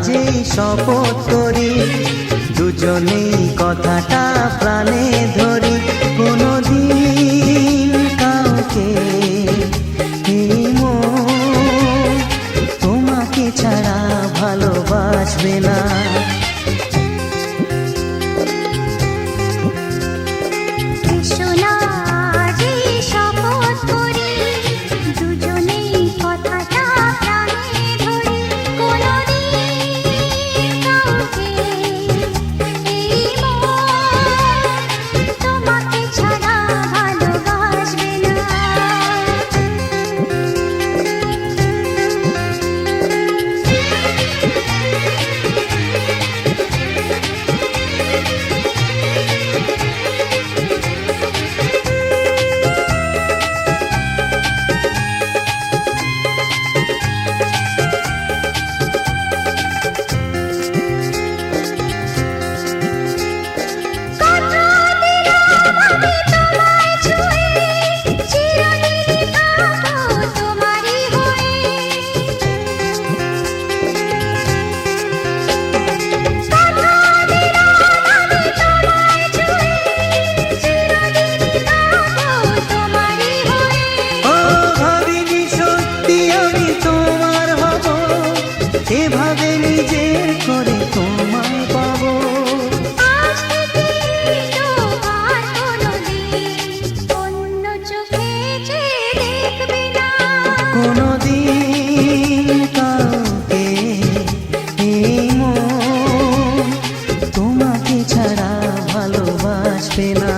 যেই শপথ করি, দুজনেই কথাটা প্রাণে ধরি, কোনোদিন কাউকে এই মন তোমাকে ছাড়া ভালোবাসবে না। এভাবে নিজের করে তোমায় পাবো, কোনোদিন কাউকে এই মন তোমাকে ছাড়া ভালোবাসবে না।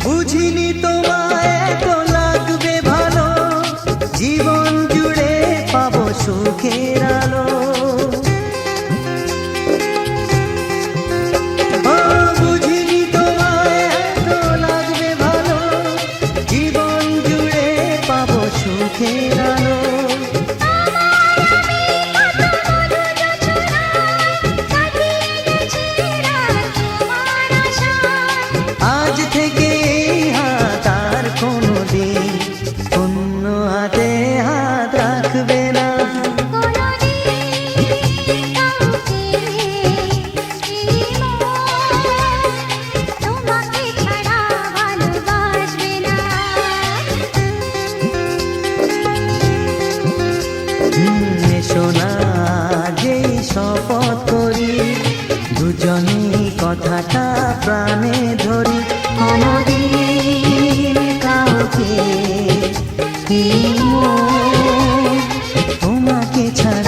বুঝিনি তোমায় এত লাগবে ভালো, জীবন জুড়ে পাবো সুখের আলো। বুঝিনি তোমায় এত লাগবে ভালো, জীবন জুড়ে পাবো সুখের আলো। আজ থেকে হাত আর কোনোদিন অন্য হাতে হাত রাখবে না। শোনা যেই শপথ করি, দুজনেই কথাটা প্রাণে ধরি, কোনোদিন কাউকে এই মন তোমাকে ছাড়া